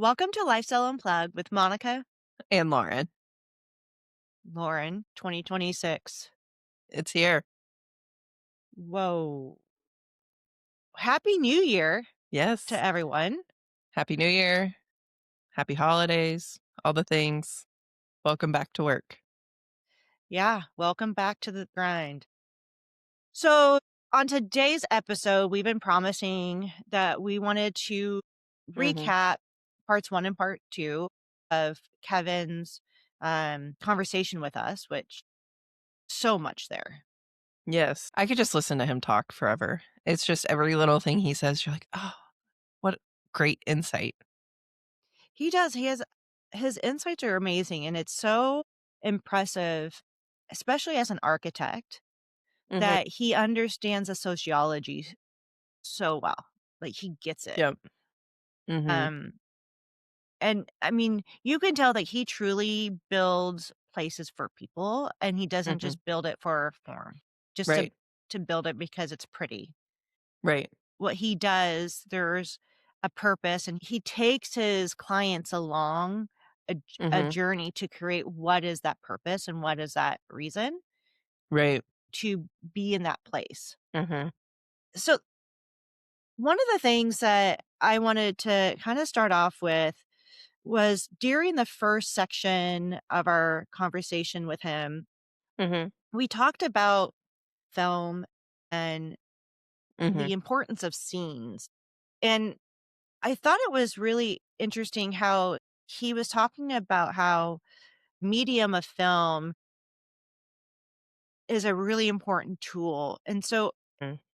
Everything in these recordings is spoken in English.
Welcome to Lifestyle Unplugged with Monica, And Lauren. Lauren, 2026. It's here. Whoa. Happy New Year to Yes. everyone. Happy New Year. Happy holidays. All the things. Welcome back to work. Yeah, welcome back to the grind. So, on today's episode, we've been promising that we wanted to hmm recap parts one and part two of Kevin's conversation with us, which so much there. Yes. I could just listen to him talk forever. It's just every little thing he says, you're like, oh, what great insight. He does. He has his insights are amazing, and it's so impressive, especially as an architect, hmm that he understands the sociology so well. Like he gets it. Yep. hmm Um, and I mean, you can tell that he truly builds places for people, and he doesn't hmm just build it for form, just Right. to build it because it's pretty. Right. What he does, there's a purpose, and he takes his clients along a hmm journey to create what is that purpose and what is that reason Right. to be in that place. hmm So, one of the things that I wanted to kind of start off with was during the first section of our conversation with him, hmm we talked about film and hmm the importance of scenes. And I thought it was really interesting how he was talking about how medium of film is a really important tool. And so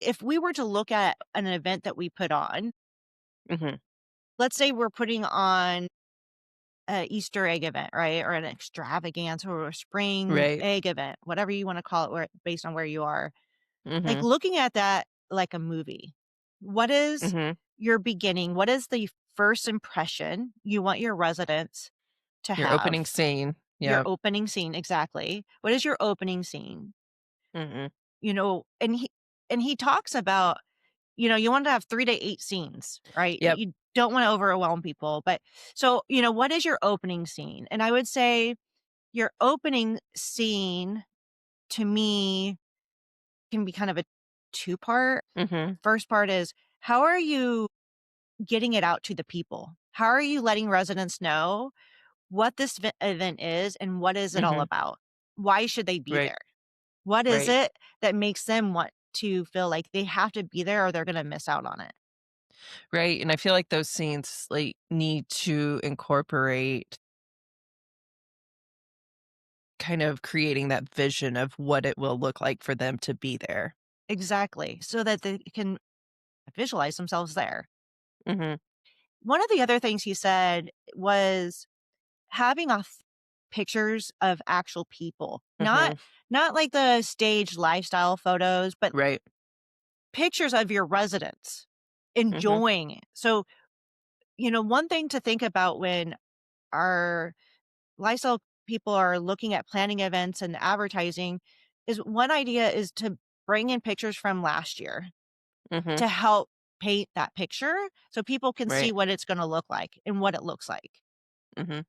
if we were to look at an event that we put on, hmm let's say we're putting on a Easter egg event, right? Or an extravaganza or a spring Right. egg event, whatever you want to call it, based on where you are. Like hmm looking at that like a movie. What is hmm your beginning? What is the first impression you want your residents to Your opening have? scene. Your Yep. opening scene, exactly. What is your opening scene? hmm And he talks about, you want to have 3 to 8 scenes, right? Yep. You don't wanna overwhelm people, but so, what is your opening scene? And I would say your opening scene, to me, can be kind of a two-part. hmm First part is, how are you getting it out to the people? How are you letting residents know what this event is and what is it all hmm about? Why should they be Right. there? What is Right. it that makes them want to feel like they have to be there or they're gonna miss out on it? Right, and I feel like those scenes, like, need to incorporate kind of creating that vision of what it will look like for them to be there. Exactly, so that they can visualize themselves there. Mhm, One of the other things he said was having pictures of actual people, not mhm, not like the staged lifestyle photos, but right, pictures of your residents mhm, enjoying it. So, one thing to think about when our lifestyle people are looking at planning events and advertising is one idea is to bring in pictures from last year mhm, to help paint that picture so people can see right, what it's going to look like and what it looks like. mhm,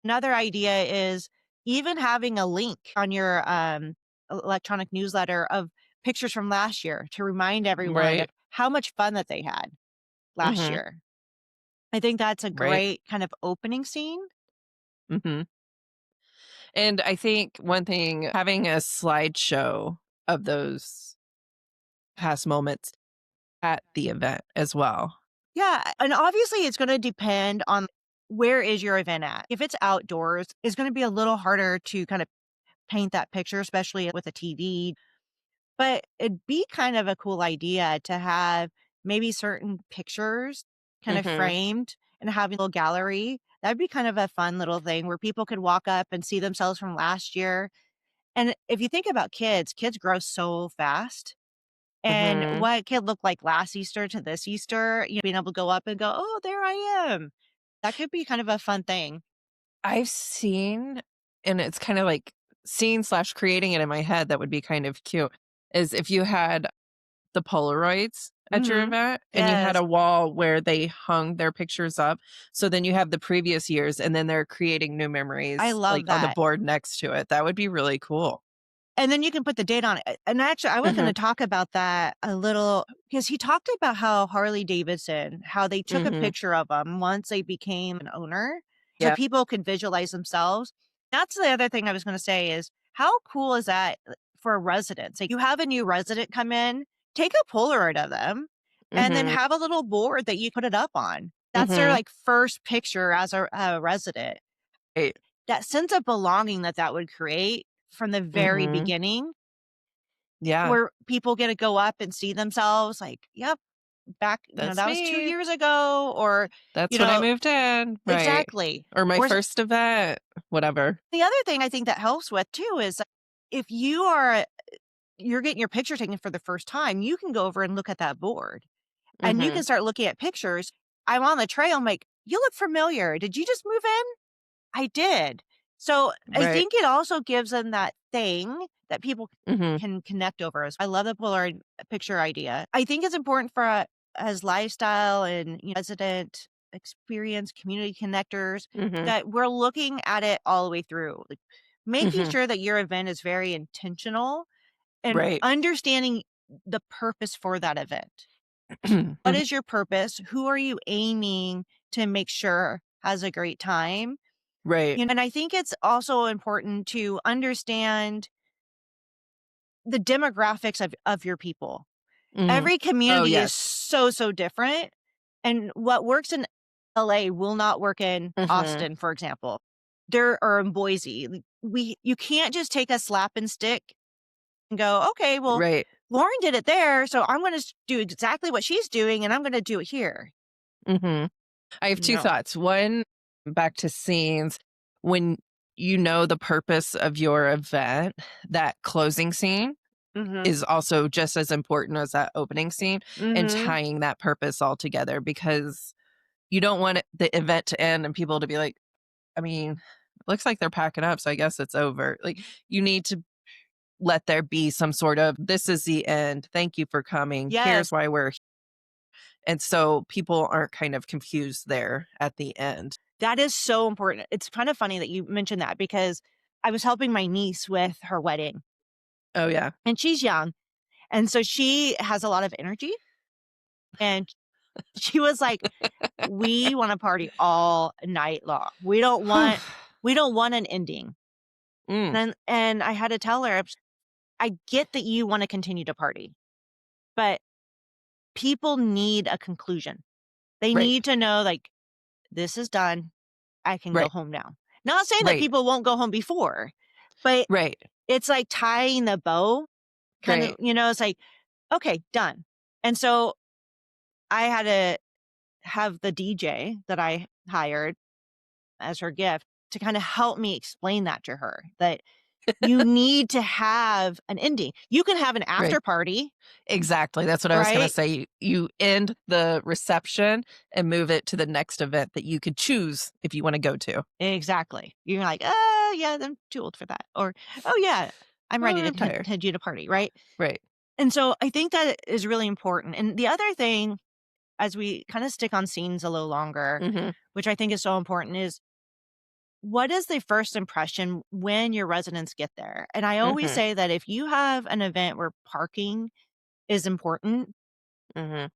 Another idea is even having a link on your electronic newsletter of pictures from last year to remind everyone of right, how much fun that they had last mhm, year. I think that's a right, great kind of opening scene. mhm, and I think one thing, having a slideshow of those past moments at the event as well. Yeah, and obviously it's gonna depend on where is your event at. If it's outdoors, it's gonna be a little harder to kind of paint that picture, especially with a TV, but it'd be kind of a cool idea to have maybe certain pictures kind of Mhm, framed and having a little gallery. That'd be kind of a fun little thing where people could walk up and see themselves from last year. And if you think about kids, kids grow so fast. And mhm. what kid looked like last Easter to this Easter, being able to go up and go, "Oh, there I am." That could be kind of a fun thing. I've seen, and it's kind of like seeing/creating it in my head that would be kind of cute, is if you had the Polaroids at your Mhm. event, and you had Yes. a wall where they hung their pictures up. So then you have the previous years, and then they're creating new I memories, like, love on the that. board next to it. That would be really cool. And then you can put the date on it. And actually, I was Mhm, gonna talk about that a little because he talked about how Harley Davidson, how they took a mhm. picture of them once they became an owner so Yeah. people could visualize themselves. That's the other thing I was gonna say is how cool is that for residents? Like, you have a new resident come in, take a Polaroid of them, and then Mhm, have a little board that you put it up on. That's their, mhm. like, first picture as a resident. Right. That sense of belonging that that would create from the very Mhm. beginning Yeah. where people get to go up and see themselves like, "Yep, back That's that was 2 me. years ago," or, That's you when I know moved in. Right. exactly. Or my Or s first event, whatever. the other thing I think that helps with too is if you're getting your picture taken for the first time, you can go over and look at that board, and you can Mhm. start looking at pictures. I'm on the trail, I'm like, "You look familiar. Did you just move in?" I did. So, I Right. think it also gives them that thing that people Mhm. can connect over as I love the Polaroid picture idea. I think it's important for, as lifestyle and, resident experience, community connectors, Mhm. that we're looking at it all the way through, like, making Mhm. sure that your event is very intentional and Right. understanding the purpose for that event. What Mhm. is your purpose? Who are you aiming to make sure has a great time? Right. And I think it's also important to understand the demographics of your people. Mhm. Every Oh, community is yes. so, so different, and what works in LA will not work in Mhm. Austin, for example. There or in Boise. Like, you can't just take a slap and stick and go, "Okay, well, Right. Lauren did it there, so I'm gonna do exactly what she's doing, and I'm gonna do it here." Mhm. I have 2 No. thoughts. One, back to scenes, when you know the purpose of your event, that closing scene Mhm. is also just as important as that opening scene, and Mhm. tying that purpose all together, because you don't want the event to end and people to be like, I mean, looks like they're packing up, so I guess it's over. Like, you need to let there be some sort of, "This is the end. Thank you for coming. Yes. Here's why we're," and so people aren't kind of confused there at the end. That is so important. It's kind of funny that you mentioned that because I was helping my niece with her wedding, Oh, yeah. and she's young, and so she has a lot of energy, and she was like, "We wanna party all night long. Whew. We don't want an ending." Mm, And I had to tell her, "I get that you wanna continue to party, but people need a conclusion. They right, need to know, like, this is done. I can go right, home now." Not saying that right, people won't go home before, but right, it's like tying the bow, kind of, right. it's like, "Okay, done." And so I had to have the DJ that I hired as her gift to kinda help me explain that to her, that you need to have an ending. You can have an Right. after party, Exactly, that's what I was gonna right? say. You end the reception and move it to the next event that you could choose if you wanna go to. Exactly. You're like, yeah, I'm too old for that." Or, "Oh, yeah, I'm "Oh, ready to I'm tired." head you to party," right? Right. And so I think that is really important. And the other thing, as we kinda stick on scenes a little longer, Mhm, which I think is so important, is what is the first impression when your residents get there? And I always mhm, say that if you have an event where parking is important, mhm,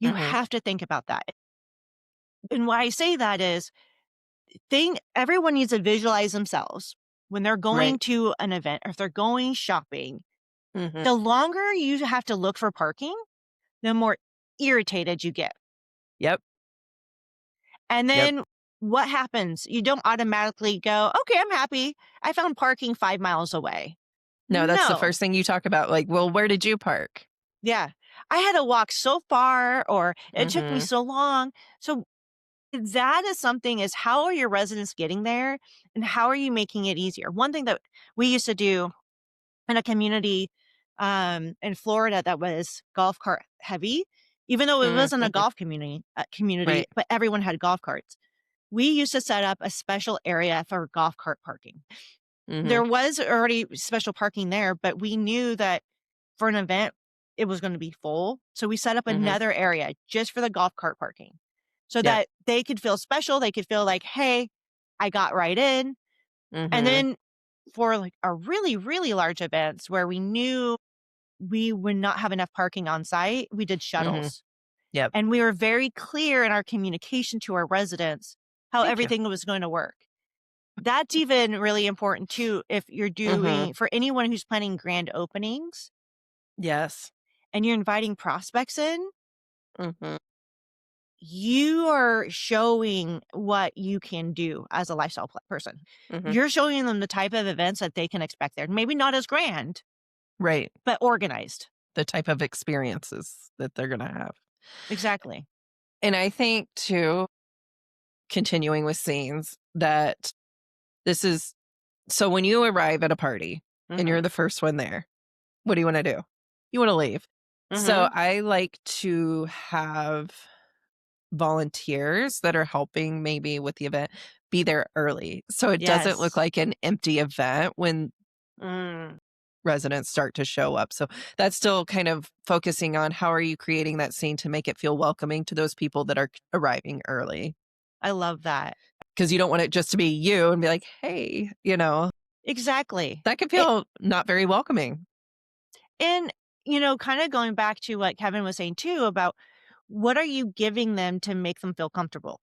you mhm. have to think about that. And why I say that is everyone needs to visualize themselves when they're going Right. to an event or if they're going shopping. Mhm. The longer you have to look for parking, the more irritated you get. Yep, And yep. then what happens? You don't automatically go, "Okay, I'm happy. I found parking 5 miles away." No, that's the No. first thing you talk about, like, "Well, where did you park?" Yeah. I had to walk so far or it took me Mhm, so long. So that is something is how are your residents getting there and how are you making it easier? One thing that we used to do in a community in Florida that was golf cart heavy, even though it wasn't a mhm. golf community, Right. but everyone had golf carts. We used to set up a special area for golf cart parking. Mhm, There was already special parking there, but we knew that for an event it was gonna be full, so we set up Mhm. another area just for the golf cart parking so Yep. that they could feel special, they could feel like, "Hey, I got right in." And Mhm. then for, like, a really, really large events where we knew we would not have enough parking on site, we did Mhm. shuttles. Yep. And we were very clear in our communication to our residents how Thank you. everything was going to work. That's even really important too if you're Mhm. doing for anyone who's planning grand openings Yes. and you're inviting prospects in, Mhm. you are showing what you can do as a lifestyle person. Mhm. You're showing them the type of events that they can expect there. Maybe not as grand, Right. but organized. The type of experiences that they're gonna have. Exactly. And I think too, continuing with scenes, that this is so when you arrive at a party and you're Mhm. the first one there, what do you wanna do? You wanna leave. So Mhm. I like to have volunteers that are helping maybe with the event be there early, so it doesn't look Yes. like an empty event when Mm, residents start to show up. So that's still kind of focusing on how are you creating that scene to make it feel welcoming to those people that are arriving early, I love that. because you don't want it just to be you and be like, "Hey," Exactly. that can feel not very welcoming. And, kinda going back to what Kevin was saying too about what are you giving them to make them feel comfortable?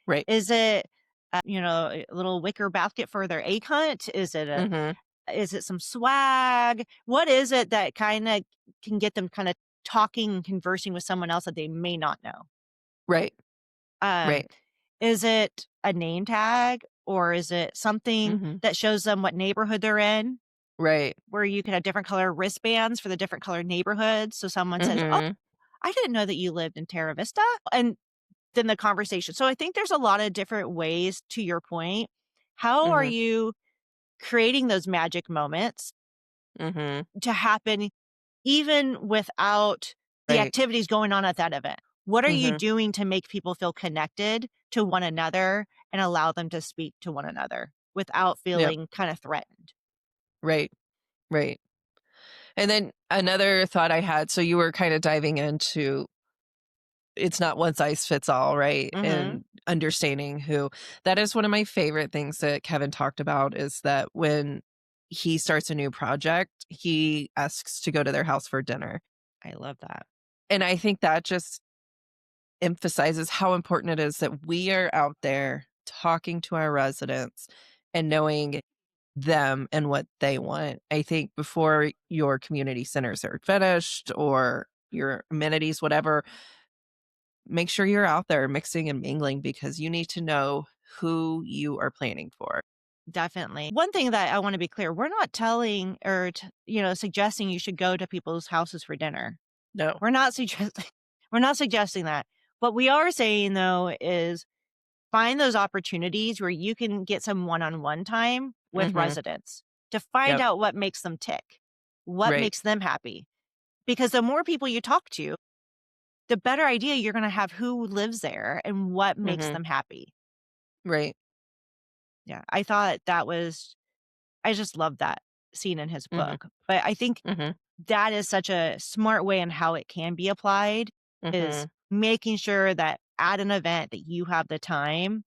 Right. Is it, a little wicker basket for their egg hunt? Mhm. Is it some swag? What is it that kinda can get them kinda talking and conversing with someone else that they may not know? Right. Um, Right. is it a name tag or is it something Mhm. that shows them what neighborhood they're in? Right. Where you can have different color wristbands for the different colored neighborhoods, so someone says, "Oh, Mhm. I didn't know that you lived in Terra Vista," and then the conversation. So I think there's a lot of different ways, to your point. How are Mhm. you creating those magic moments Mhm. to happen even without the Right. activities going on at that event? What are you Mhm. doing to make people feel connected to one another and allow them to speak to one another without Yep. feeling kinda threatened? Right. Right. And then another thought I had, so you were kind of diving into it's not one size fits all, right? Mhm. And understanding who that is one of my favorite things that Kevin talked about is that when he starts a new project, he asks to go to their house for dinner. I love that. And I think that just emphasizes how important it is that we are out there talking to our residents and knowing them and what they want. I think before your community centers are finished or your amenities, whatever, make sure you're out there mixing and mingling because you need to know who you are planning for. Definitely. One thing that I wanna be clear, we're not telling or suggesting you should go to people's houses for dinner. No. We're not suggesting we're not suggesting that. What we are saying, though, is find those opportunities where you can get some one-on-one time with Mhm. residents to find Yep. out what makes them tick, what Right. makes them happy. Because the more people you talk to, the better idea you're gonna have who lives there and what makes Mhm. them happy. Right. Yeah, I thought that was I just love that scene in his Mhm. book. But I think Mhm. that is such a smart way in how it can be applied is Mhm. making sure that at an event that you have the time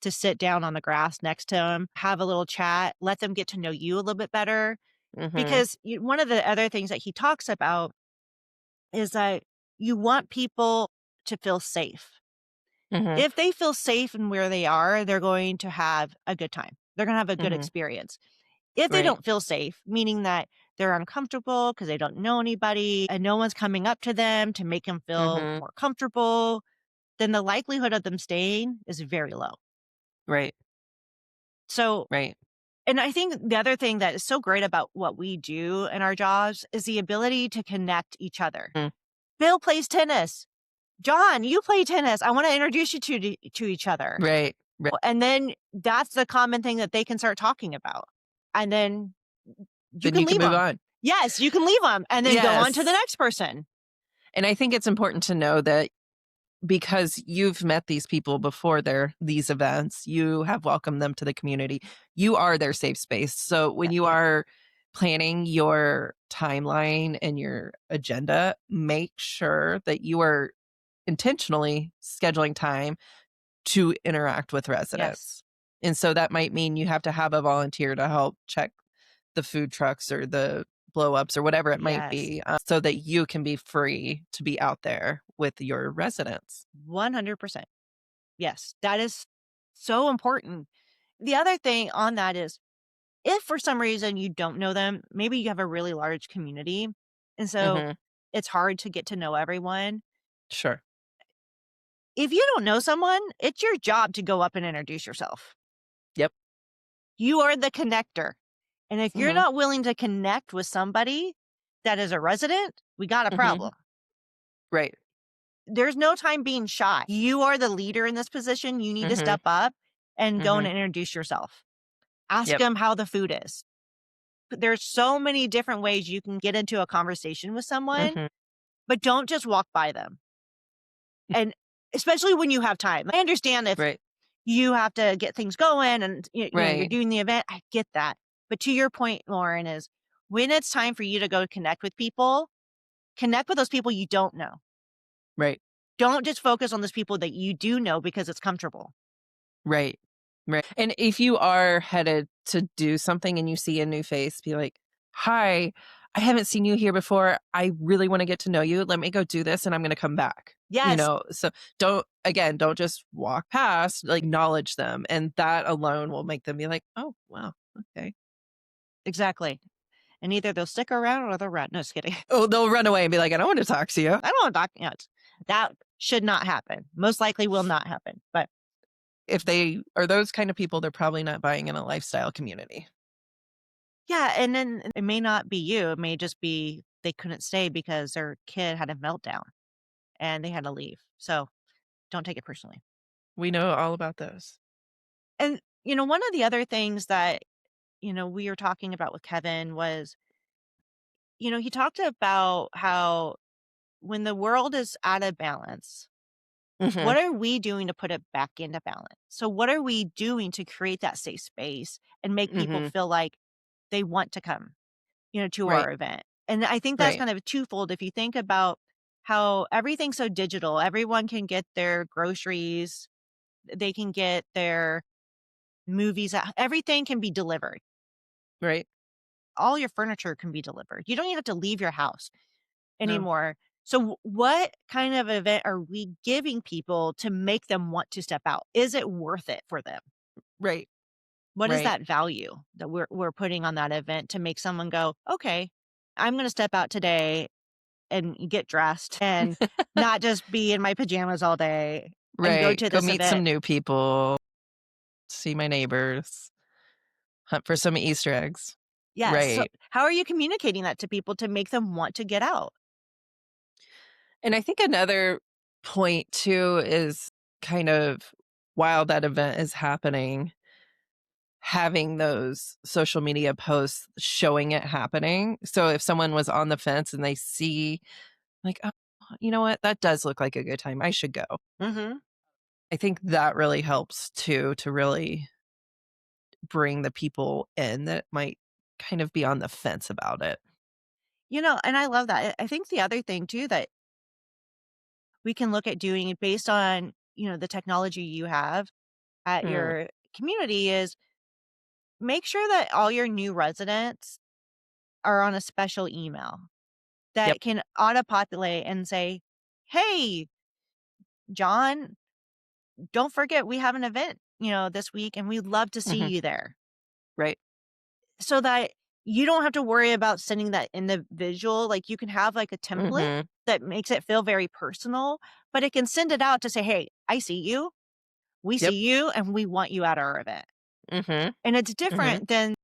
to sit down on the grass next to them, have a little chat, let them get to know you a little bit better. Mhm. Because one of the other things that he talks about is that you want people to feel safe. Mhm. If they feel safe in where they are, they're going to have a good time. They're going to have a good Mhm. experience. If they Right. don't feel safe, meaning that they're uncomfortable because they don't know anybody and no one's coming up to them to make them feel Mhm. more comfortable, then the likelihood of them staying is very low. Right. So, Right. and I think the other thing that is so great about what we do in our jobs is the ability to connect each other. Mm. Bill plays tennis. John, you play tennis. I want to introduce you to each other. Right. Right. And then that's the common thing that they can start talking about. And then you Then can you can leave move them. on. Yes, you can leave them and then go on to the Yes. next person. And I think it's important to know that because you've met these people before these events, you have welcomed them to the community. You are their safe space. So when you Yeah. are planning your timeline and your agenda, make sure that you are intentionally scheduling time to interact with Yes. residents. And so that might mean you have to have a volunteer to help check the food trucks or the blow ups or whatever it might Yes. be, so that you can be free to be out there with your residents. 100%. Yes. That is so important. The other thing on that is if for some reason you don't know them, maybe you have a really large community, and so Mhm. it's hard to get to know everyone. Sure. If you don't know someone, it's your job to go up and introduce yourself. Yep. You are the connector. And if you're Mhm. not willing to connect with somebody that is a resident, we got a Mhm. problem. Right. There's no time being shy. You are the leader in this position. You need to Mhm. step up and go and Mhm. introduce yourself. Ask Yep. them how the food is. There's so many different ways you can get into a conversation with someone, Mhm. but don't just walk by them. And especially when you have time. I understand if Right. you have to get things going and you're Right. doing the event. I get that. But to your point, Lauren, is when it's time for you to go connect with people, connect with those people you don't know. Right. Don't just focus on those people that you do know because it's comfortable. Right. Right. And if you are headed to do something and you see a new face, be like, "Hi, I haven't seen you here before. I really want to get to know you. Let me go do this and I'm going to come back." Yes, So don't just walk past, like acknowledge them. And that alone will make them be like, "Oh, wow. Okay." exactly. And either they'll stick around or they'll run. No, just kidding. Oh, they'll run away and be like, "I don't want to talk to you." I don't want to talk. That should not happen. Most likely will not happen. But If they are those kind of people, they're probably not buying in a lifestyle community. yeah, and then it may not be you. It may just be they couldn't stay because their kid had a meltdown and they had to leave. So don't take it personally. We know all about those. And, one of the other things that, we were talking about with Kevin was, he talked about how when the world is out of balance, Mhm. what are we doing to put it back into balance? So, what are we doing to create that safe space and make people Mhm. feel like they want to come, to Right. our event? And I think that's Right. kind of twofold. If you think about how everything's so digital, everyone can get their groceries, they can get their movies, everything can be delivered. Right. All your furniture can be delivered. You don't even have to leave your house No. anymore. So, what kind of event are we giving people to make them want to step out? Is it worth it for them? Right. What is Right. that value that we're putting on that event to make someone go, okay, I'm going to step out today and get dressed and not just be in my pajamas all day and go Right. to Go this meet some event? new people, see my neighbors, hunt for some Easter eggs. Yes. So, Right. how are you communicating that to people to make them want to get out? And I think another point too is kind of while that event is happening, having those social media posts showing it happening. So if someone was on the fence and they see, like, "Oh, you know what? That does look like a good time. I should go." Hmm. I think that really helps too, to really bring the people in that might kind of be on the fence about it. And I love that. I think the other thing too that we can look at doing based on, the technology you have at Mm. your community is make sure that all your new residents are on a special email Yep. that can auto-populate and say, "Hey, John, don't forget we have an event, this week and we'd love to see Mhm. you there." Right. So that you don't have to worry about sending that individual, like you can have like a template Mhm. that makes it feel very personal, but it can send it out to say, "Hey, I see you. We Yep. see you and we want you at our event." Mhm. And it's Mhm. different than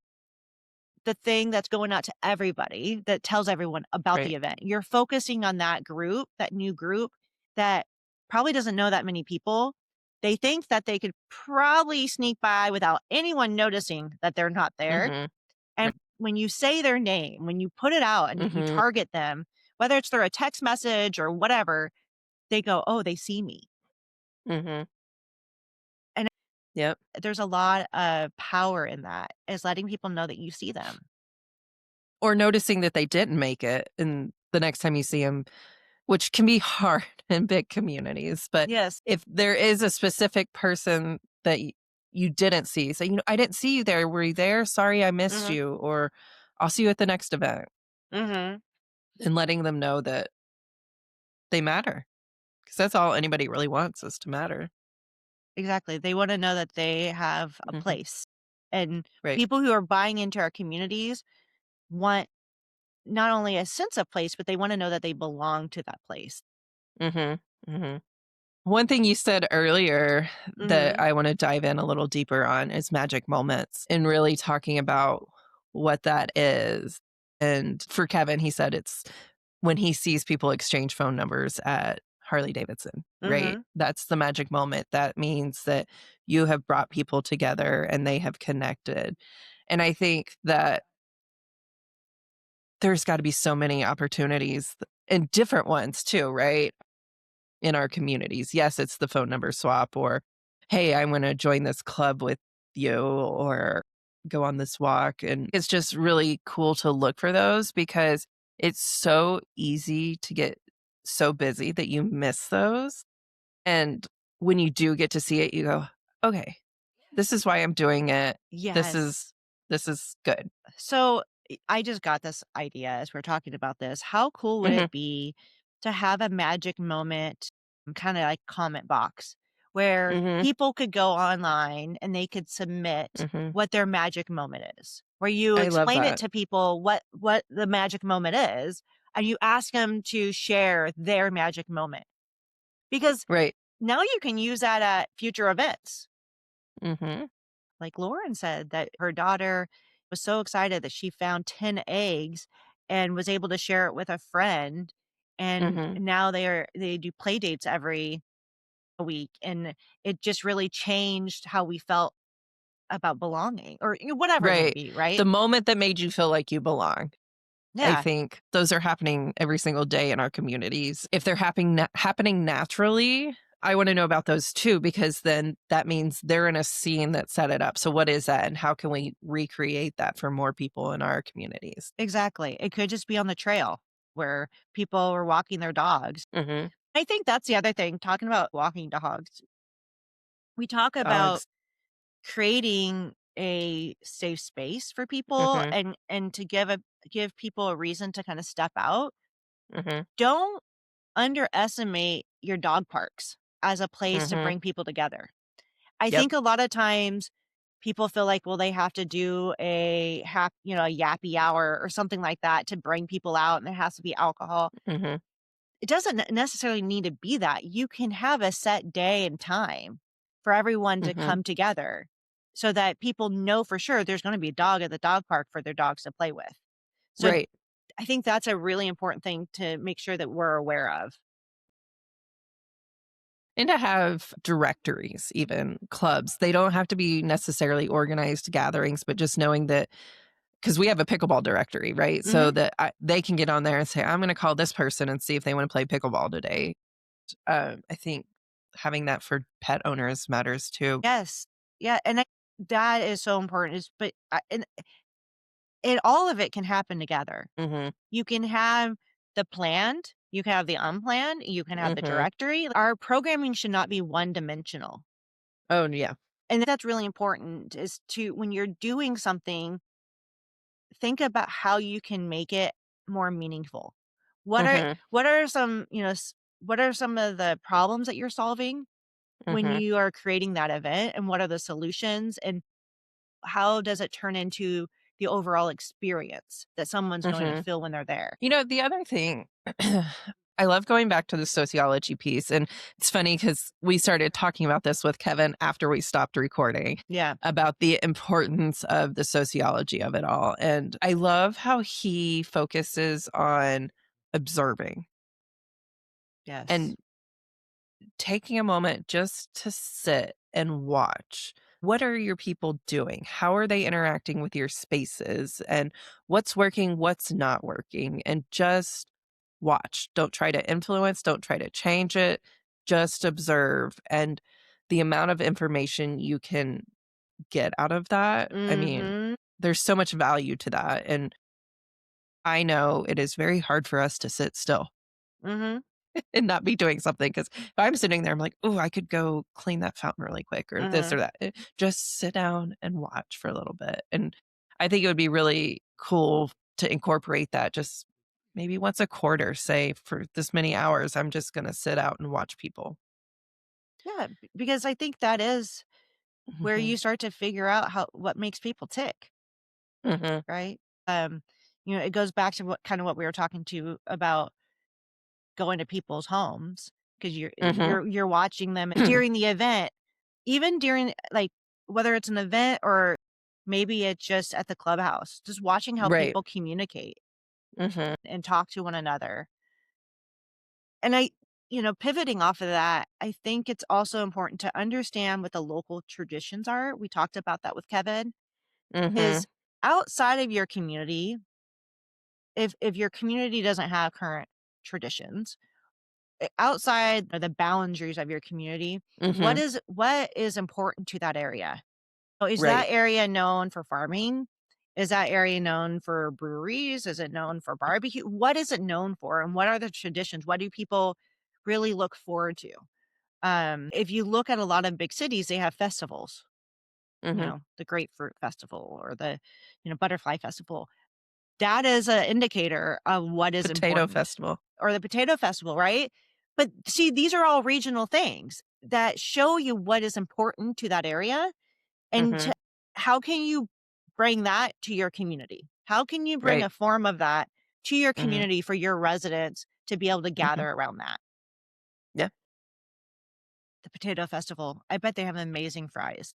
the thing that's going out to everybody that tells everyone about the Right. event. You're focusing on that group, that new group that probably doesn't know that many people. They think that they could probably sneak by without anyone noticing that they're not there. Mhm. And Right. when you say their name, when you put it out and you Mhm. target them, whether it's through a text message or whatever, they go, "Oh, they see me." Mhm. And Yep. there's a lot of power in that, is letting people know that you see them. or noticing that they didn't make it and the next time you see them, which can be hard in big communities. But Yes. if there is a specific person that you didn't see, say, I didn't see you there. Were you there? Sorry, I missed Mhm. you. Or I'll see you at the next event, Mhm. and letting them know that they matter. Because that's all anybody really wants is to matter. Exactly. They wanna know that they have a Hmm. place. And Right. people who are buying into our communities want not only a sense of place, but they wanna know that they belong to that place. Hmm. Hmm. One thing you said earlier that Mhm. I want to dive in a little deeper on is magic moments and really talking about what that is. And for Kevin, he said it's when he sees people exchange phone numbers at Harley Davidson, right? Mhm. That's the magic moment. That means that you have brought people together and they have connected. And I think that there's got to be so many opportunities and different ones too, right? In our communities. Yes, it's the phone number swap or, "Hey, I wanna join this club with you," or "Go on this walk," and it's just really cool to look for those because it's so easy to get so busy that you miss those, and when you do get to see it, you go, "Okay, this is why I'm doing it. This Yes. is this is good." So, I just got this idea as we're talking about this. How cool would Mhm, it be to have a magic moment, kinda like comment box, where mhm, people could go online and they could submit mhm. what their magic moment is, where you I love explain it that. to people what the magic moment is, and you ask them to share their magic moment. Because Right. now you can use that at future events. Mhm, Like Lauren said that her daughter was so excited that she found 10 eggs and was able to share it with a friend. And mhm. now they do play dates every week. And it just really changed how we felt about belonging or whatever it may Right. be, right? The moment that made you feel like you belong. I Yeah, think those are happening every single day in our communities. If they're happening naturally, I wanna know about those too, because then that means they're in a scene that set it up. So what is that, and how can we recreate that for more people in our communities? exactly. It could just be on the trail where people were walking their dogs. Mhm. I think that's the other thing, talking about walking dogs. We talk about Dogs. creating a safe space for people Mhm. and to give people a reason to kinda step out. Mhm. Don't underestimate your dog parks as a place to Mhm. bring people together. I Yep. think a lot of times people feel like, well, they have to do a yappy hour or something like that to bring people out, and there has to be alcohol. Mhm. It doesn't necessarily need to be that. You can have a set day and time for everyone to Mhm. come together so that people know for sure there's going to be a dog at the dog park for their dogs to play with. So Right. I think that's a really important thing to make sure that we're aware of. And to have directories, even clubs. They don't have to be necessarily organized gatherings, but just knowing that. Because we have a pickleball directory, right? So Mhm. that they can get on there and say, "I'm gonna call this person and see if they wanna play pickleball today." I think having that for pet owners matters too. Yes. Yeah, and that is so important is but and all of it can happen together. Mhm, You can have the planned, you can have the unplanned, you can have the mhm. directory. Our programming should not be one dimensional. Oh, yeah. And that's really important is to when you're doing something, think about how you can make it more meaningful. What are Mhm, what are some, what are some of the problems that you're solving when mhm, you are creating that event and what are the solutions and how does it turn into the overall experience that someone's going to mhm. feel when they're there? The other thing, I love going back to the sociology piece, and it's funny because we started talking about this with Kevin after we stopped recording, Yeah. about the importance of the sociology of it all, and I love how he focuses on observing Yes. and taking a moment just to sit and watch. What are your people doing? How are they interacting with your spaces? And what's working, what's not working? And just watch. Don't try to influence, don't try to change it. Just observe. And the amount of information you can get out of that, I mean, Mhm. there's so much value to that. And I know it is very hard for us to sit still Mhm, and not be doing something, because if I'm sitting there, I'm like, "Oh, I could go clean that fountain really quick," or this mhm. or that. Just sit down and watch for a little bit, and I think it would be really cool to incorporate that just maybe once a quarter, say, for this many hours, I'm just gonna sit out and watch people. Yeah, because I think that is where Mhm. you start to figure out how what makes people tick, Mhm. right? Um, it goes back to what we were talking to about going to people's homes because Mhm. you're watching them during the event, even during like whether it's an event or maybe it's just at the clubhouse, just watching how Right. people communicate Mhm. and talk to one another. And pivoting off of that, I think it's also important to understand what the local traditions are. We talked about that with Kevin. Mhm. Is outside of your community, if your community doesn't have current traditions, outside of the boundaries of your community, Mhm. what is important to that area? Oh, is that Right. area known for farming? Is that area known for breweries? Is it known for barbecue? What is it known for? And what are the traditions? What do people really look forward to? If you look at a lot of big cities, they have festivals, Mhm. the grapefruit festival or the, butterfly festival. That is an indicator of what is Potato important, festival. or the potato festival, right? But see, these are all regional things that show you what is important to that area and Mhm. how can you bring that to your community? How can you bring Right. a form of that to your Mhm. community for your residents to be able to Mhm. gather around that? Yeah. The potato festival. I bet they have amazing fries.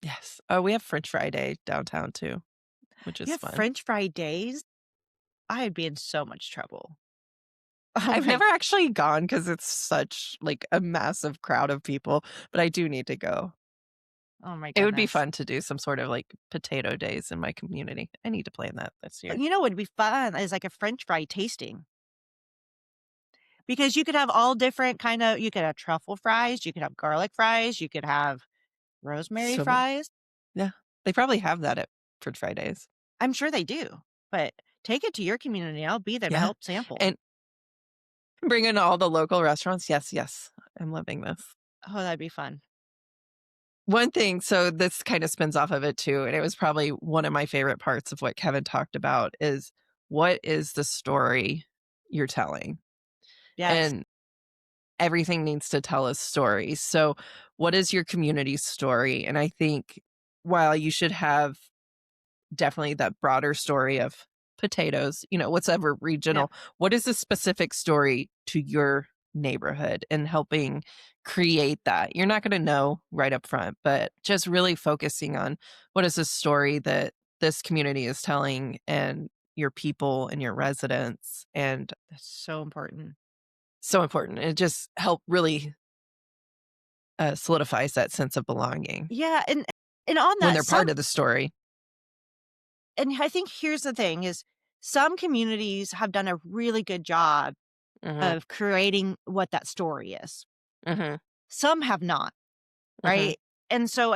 Yes. Oh, we have French fry day downtown too, which You is have fun. French fry days? I'd be in so much trouble. Oh I've my never actually gone because it's such, like, a massive crowd of people, but I do need to go. oh my It would be goodness. fun to do some sort of, like, potato days in my community. I need to plan that this year. You know what would be fun is like a French fry tasting because you could have all different you could have truffle fries, you could have garlic fries, you could have rosemary So many. fries. Yeah. They probably have that at French fry days. I'm sure they do, but take it to your community. I'll be there to Yeah. help sample. And bring in all the local restaurants. Yes, yes. I'm loving this. Oh, that'd be fun. One thing, so this kind of spins off of it too, and it was probably one of my favorite parts of what Kevin talked about is what is the story you're telling? Yes. And everything needs to tell a story. So, what is your community story? And I think while you should have definitely that broader story of potatoes, whatever Yep. regional, what is the specific story to your neighborhood and helping create that? You're not going to know right up front, but just really focusing on what is the story that this community is telling and your people and your residents. And That's so important. so important. It just help really solidifies that sense of belonging Yeah, and on when that, they're part of the story. and I think here's the thing is some communities have done a really good job Mhm, of creating what that story is. mhm, Some have not, mhm, right? And so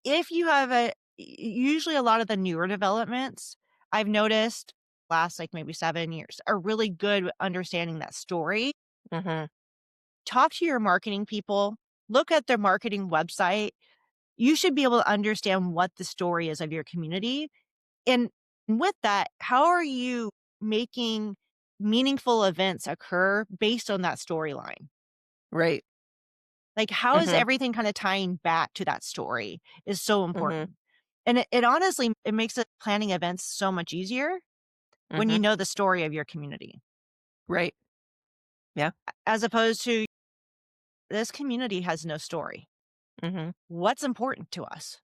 if you have usually a lot of the newer developments, I've noticed last like maybe 7 years are really good with understanding that story. mhm. Talk to your marketing people, look at their marketing website. You should be able to understand what the story is of your community. And with that, how are you making meaningful events occur based on that storyline? Right. Like, how is Mhm, everything kind of tying back to that story is so mhm, important. And it honestly, it makes it planning events so much easier when you mhm. know the story of your community, Right. Yeah. as opposed to this community has no story. Mhm. What's important to us?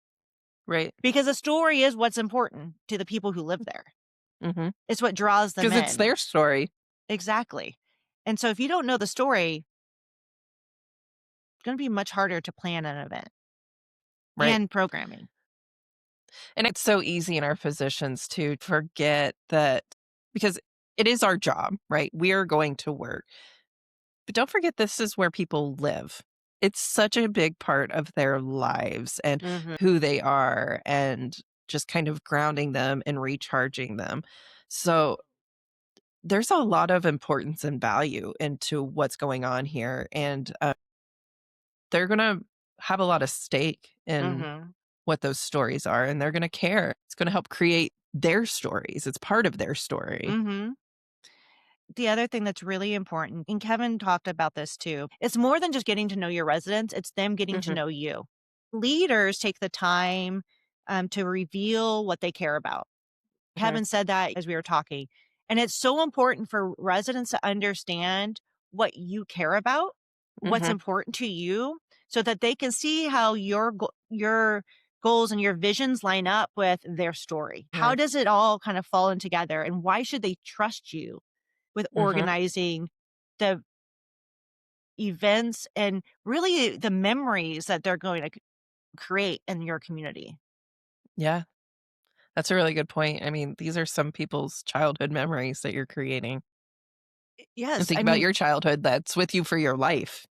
Right. Because a story is what's important to the people who live there. Mhm. It's what draws them 'Cause it's in. their story. Exactly. And so if you don't know the story, it's going to be much harder to plan an event Right. and programming. And it's so easy in our positions to forget that because it is our job, right? We are going to work. But don't forget this is where people live. It's such a big part of their lives and Mhm. who they are and just kind of grounding them and recharging them. So there's a lot of importance and value into what's going on here. And they're going to have a lot of stake in Mhm. what those stories are, and they're going to care. It's going to help create their stories. It's part of their story. Mhm. The other thing that's really important, and Kevin talked about this too, it's more than just getting to know your residents, it's them getting to Hmm. know you. Leaders take the time to reveal what they care about. Hmm. Kevin said that as we were talking. And it's so important for residents to understand what you care about, what's Hmm. important to you, so that they can see how your goals and your visions line up with their story. How Hmm. does it all kind of fall in together, and why should they trust you with Hmm. organizing the events and really the memories that they're going to create in your community? Yeah, that's a really good point. I mean, these are some people's childhood memories that you're creating. And Yes, think I about mean, your childhood that's with you for your life.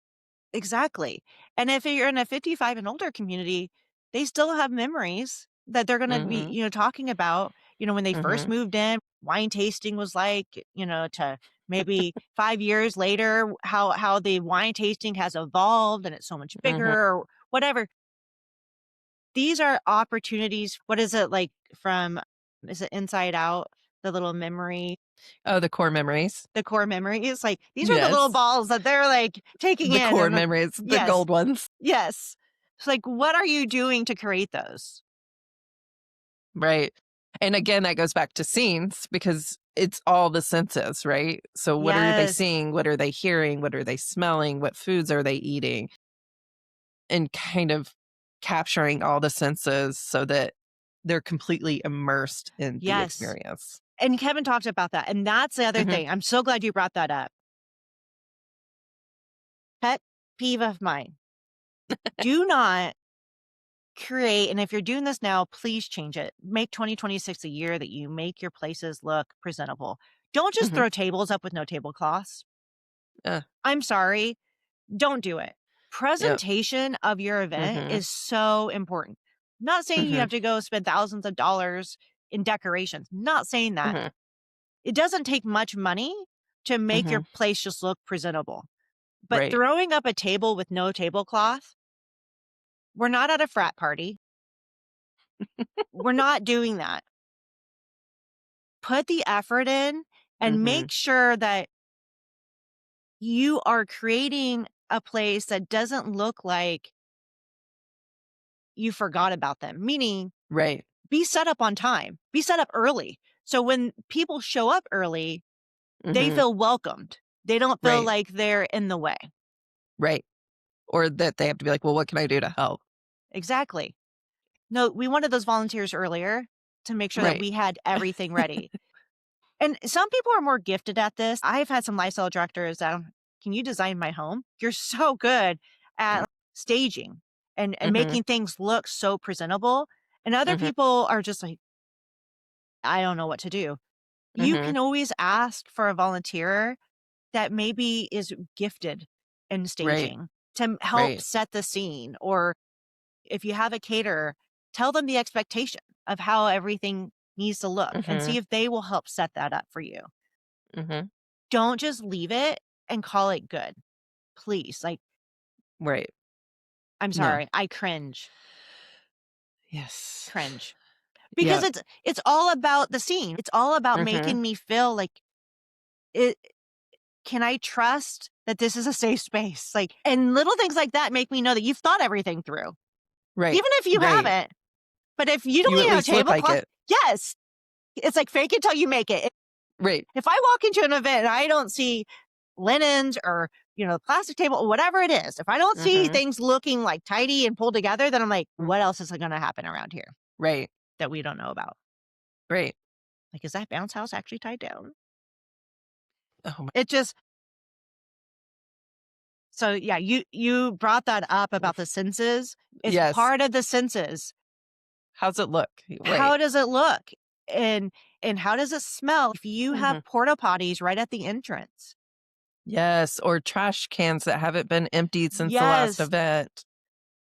exactly. And if you're in a 55 and older community, they still have memories that they're gonna be, Hmm. talking about, when they first Hmm. moved in, wine tasting was like, to maybe 5 years later, how the wine tasting has evolved and it's so much Hmm. bigger or whatever. These are opportunities. What is it like from is it Inside Out, the little memory, Oh, the core memories. the core memories? Like, these are the little Yes. balls that they're, like, taking The in core and memories, the yes. gold ones. Yes. It's like, what are you doing to create those? Right. And again, that goes back to scenes because it's all the senses, right? So what are they Yes. seeing? What are they hearing? What are they smelling? What foods are they eating? And kind of capturing all the senses so that they're completely immersed in the Yes. experience. And Kevin talked about that, and that's the other Mhm. thing. I'm so glad you brought that up. Pet peeve of mine. Do not create, and if you're doing this now, please change it. Make 2026 a year that you make your places look presentable. Don't just Mhm. throw tables up with no tablecloths. Uh, I'm sorry. Don't do it. yep. Presentation of your event Mhm. is so important. Not saying you Mhm. have to go spend thousands of dollars in decorations. Not saying that. Mhm. It doesn't take much money to make your Mhm. place just look presentable. But Right. throwing up a table with no tablecloth, we're not at a frat party. We're not doing that. Put the effort in and Mhm. make sure that you are creating a place that doesn't look like you forgot about them. Meaning, Right. be set up on time, be set up early. So when people show up early, they Mhm. feel welcomed. They don't feel Right. like they're in the way. Right. Or that they have to be like, "Well, what can I do to help?" Exactly. No, we wanted those volunteers earlier to make sure that Right. we had everything ready. And some people are more gifted at this. I've had some lifestyle directors that, can you design my home? You're so good at staging and Mhm. making things look so presentable. And other Mhm. people are just like, I don't know what to do. You Mhm. can always ask for a volunteer that maybe is gifted in Right. staging to help Right. set the scene. Or if you have a caterer, tell them the expectation of how everything needs to look and see Mhm. if they will help set that up for you. Mhm. Don't just leave it and call it good. Please. Like, Right. I'm No. sorry. I cringe. Yes. Cringe. Because Yep. it's all about the scene. It's all about Mhm. making me feel like it can I trust that this is a safe space? Like, and little things like that make me know that you've thought everything through. Right. Even if you Right. haven't. But if you don't You at even have a least look like tablecloth, it. yes. It's like fake it till you make it. Right. If I walk into an event and I don't see linens or, plastic table or whatever it is, if I don't see Mhm. things looking like tidy and pulled together, then I'm like, Mm. what else is going to happen around here Right. that we don't know about? Right. Like, is that bounce house actually tied down? Oh my It just, so yeah, you brought that up about the senses. It's Yes. part of the senses. How's it look? Right. How does it look? And how does it smell? If you Mhm. have porta potties right at the entrance. Yes, or trash cans that haven't been emptied since the last Yes. event.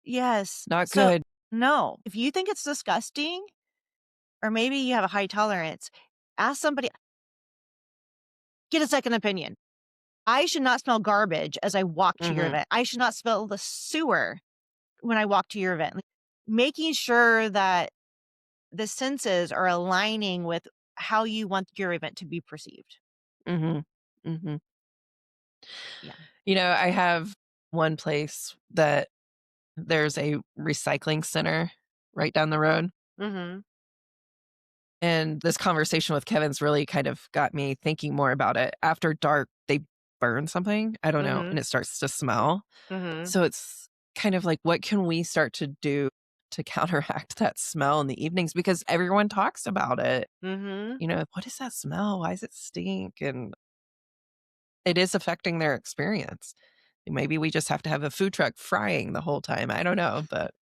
Yes. Not So, good. no, if you think it's disgusting, or maybe you have a high tolerance, Ask somebody, get a second opinion. I should not smell garbage as I walk to your Mhm. event. I should not smell the sewer when I walk to your event. Like, making sure that the senses are aligning with how you want your event to be perceived. Mhm. Mhm. Yeah. I have one place that there's a recycling center right down the road, Mhm. and this conversation with Kevin's really kind of got me thinking more about it. After dark, they burn something, I don't know, and Mhm. it starts to smell. Mhm. So it's kind of like, what can we start to do to counteract that smell in the evenings? Because everyone talks about it. Mhm. What is that smell? Why does it stink? And it is affecting their experience. Maybe we just have to have a food truck frying the whole time. I don't know, but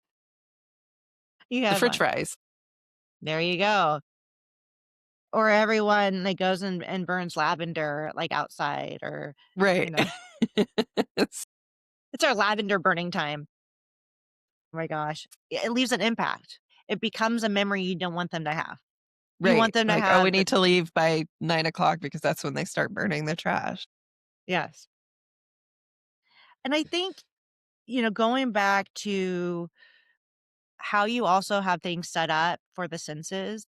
You the have french one. fries. There you go. Or everyone, like, goes and burns lavender, like, outside or, you Right. know, It's it's our lavender burning time. Oh my gosh. It leaves an impact. It becomes a memory you don't want them to have. You right. want them to Like, oh, we have the need to leave by 9 o'clock because that's when they start burning the trash. yes. And I think, going back to how you also have things set up for the senses,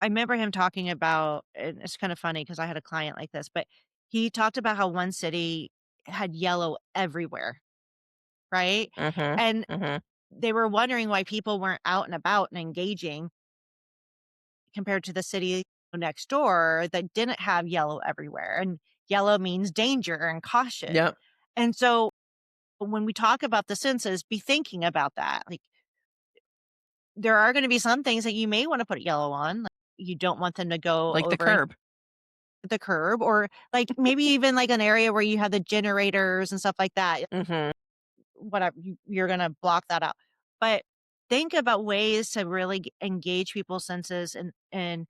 I remember him talking about, and it's kind of funny because I had a client like this, but he talked about how one city had yellow everywhere, right? Mhm. And Mhm. they were wondering why people weren't out and about and engaging compared to the city next door that didn't have yellow everywhere. And yellow means danger and caution. Yep. And so when we talk about the senses, be thinking about that. Like, there are going to be some things that you may want to put yellow on. Like, you don't want them to go Like the over curb. the curb, or like maybe even like an area where you have the generators and stuff like that. Mhm. Whatever, you're going to block that out. But think about ways to really engage people's senses and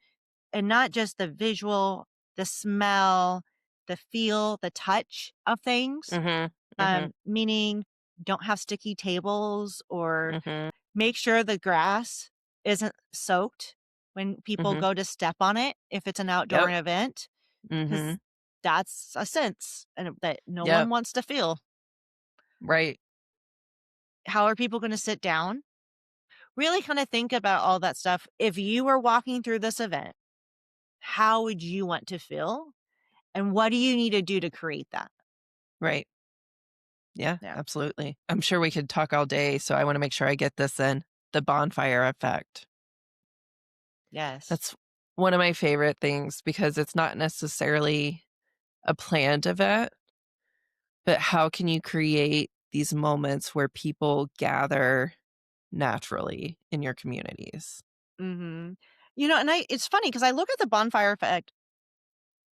not just the visual, the smell, the feel, the touch of things. Mhm. Mhm. Meaning, don't have sticky tables, or Mhm. make sure the grass isn't soaked when people Mhm. go to step on it if it's an outdoor Yep. event, because Mhm. that's a sense that no one Yep. wants to feel. Right. How are people going to sit down? Really kind of think about all that stuff. If you were walking through this event, how would you want to feel? And what do you need to do to create that? Right. Yeah, Yeah. absolutely. I'm sure we could talk all day, so I wanna make sure I get this in. The bonfire effect. Yes. That's one of my favorite things because it's not necessarily a planned event, but how can you create these moments where people gather naturally in your communities? Mhm. And it's funny because I look at the bonfire effect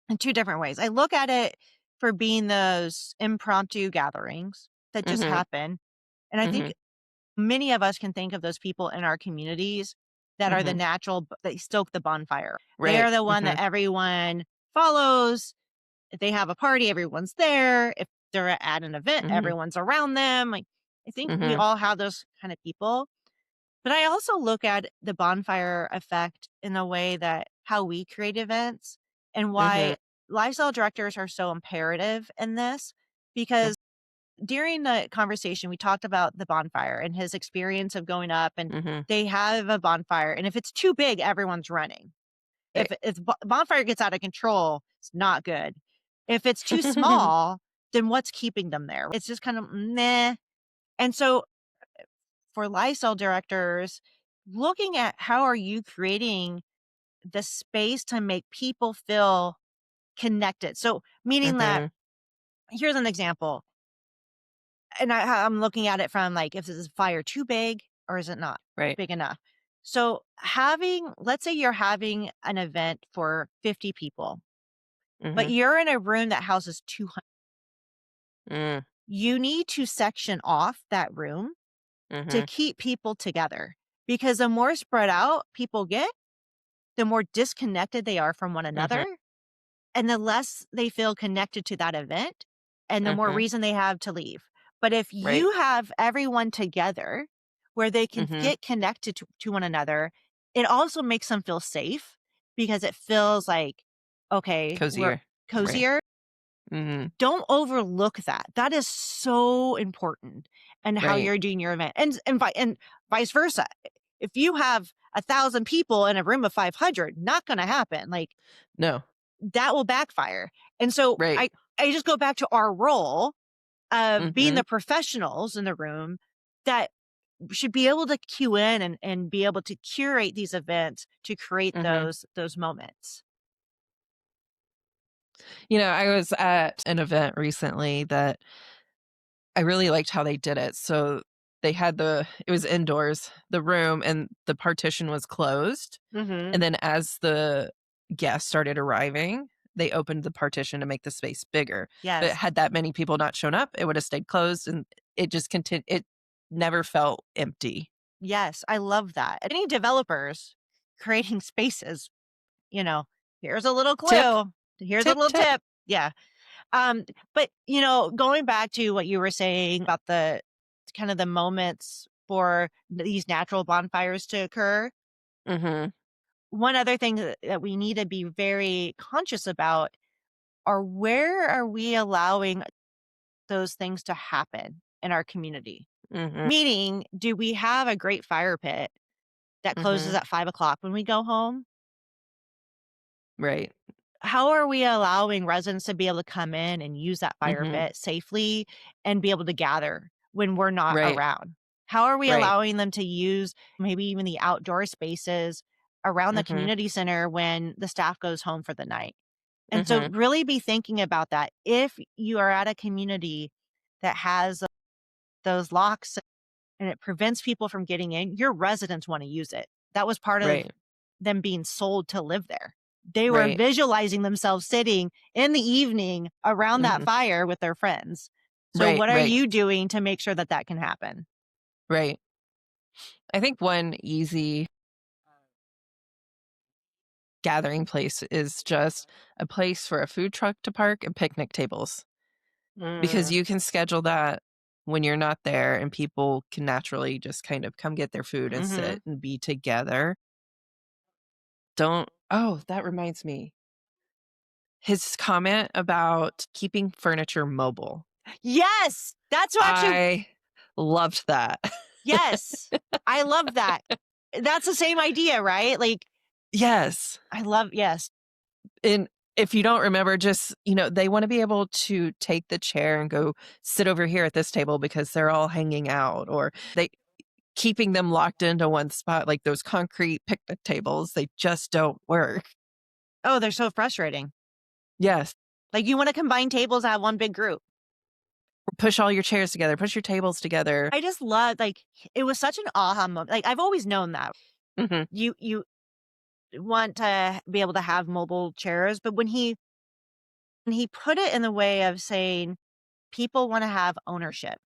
in two different ways. I look at it for being those impromptu gatherings that just Mhm. happen. And I think Mhm. many of us can think of those people in our communities that are the Mhm. natural, they stoke the bonfire. They Right. are the one that Mhm. everyone follows. If they have a party, everyone's there. If they're at an event, Mhm. everyone's around them. Like, I think we Mhm. all have those kind of people. But I also look at the bonfire effect in a way that how we create events and Mhm. why lifestyle directors are so imperative in this. Yep. Because during the conversation, we talked about the bonfire and his experience of going up, and Mhm. they have a bonfire. And if it's too big, everyone's running. Right. If bonfire gets out of control, it's not good. If it's too small, then what's keeping them there? It's just kind of meh. And so for lifestyle directors, looking at how are you creating the space to make people feel connected. So meaning that, Mhm. here's an example, and I'm looking at it from like, if this is fire too big or is it not Right. big enough? So let's say you're having an event for 50 people, but Mhm. you're in a room that houses 200. Mm. You need to section off that room to Mhm. keep people together, because the more spread out people get, the more disconnected they are from one Mhm. another, and the less they feel connected to that event, and the more Mhm. reason they have to leave. But if Right. you have everyone together where they can Mhm. get connected to one another, it also makes them feel safe because it feels like, okay, we're Cozier. Right. cozier. Mhm. Don't overlook that. That is so important and how Right. you're doing your event and vice versa. If you have 1,000 people in a room of 500, not going to happen. Like No. that will backfire. And so Right. I just go back to our role of being Mhm. the professionals in the room that should be able to cue in and be able to curate these events to create Mhm. those moments. I was at an event recently that I really liked how they did it. So they had it was indoors, the room, and the partition was closed. Mhm. And then as the guests started arriving, they opened the partition to make the space bigger. But Yes. had that many people not shown up, it would have stayed closed and it just continued. It never felt empty. Yes, I love that. Any developers creating spaces, you know, here's a little Tip, clue. Here's a tip, little tip. tip. Yeah. But going back to what you were saying about the kind of the moments for these natural bonfires to occur, Mhm. one other thing that we need to be very conscious about are where are we allowing those things to happen in our community? Mhm. Meaning, do we have a great fire pit that closes Mhm. at 5 o'clock when we go home? Right. How are we allowing residents to be able to come in and use that fire Mhm. pit safely and be able to gather when we're not Right. around? How are we Right. allowing them to use maybe even the outdoor spaces around the Mhm. community center when the staff goes home for the night? And so Mhm. really be thinking about that. If you are at a community that has those locks and it prevents people from getting in, your residents want to use it. That was part of Right. them being sold to live there. They were Right. visualizing themselves sitting in the evening around that Mhm. fire with their friends. So Right. what are Right. you doing to make sure that that can happen? Right. I think one easy gathering place is just a place for a food truck to park and picnic tables because Mm, you can schedule that when you're not there and people can naturally just kind of come get their food and mhm. sit and be together. Don't Oh, that reminds me. His comment about keeping furniture mobile. Yes, that's what actually I loved that. yes. I love that. That's the same idea, right? Like, Yes. I love yes. And if you don't remember, just, they want to be able to take the chair and go sit over here at this table because they're all hanging out, or they keeping them locked into one spot, like those concrete picnic tables, they just don't work. Oh, they're so frustrating. Yes. Like, you wanna combine tables, have one big group. Push all your chairs together, push your tables together. I just love like, it was such an aha moment. Like, I've always known that. Mhm. You want to be able to have mobile chairs, but when he put it in the way of saying people wanna have ownership,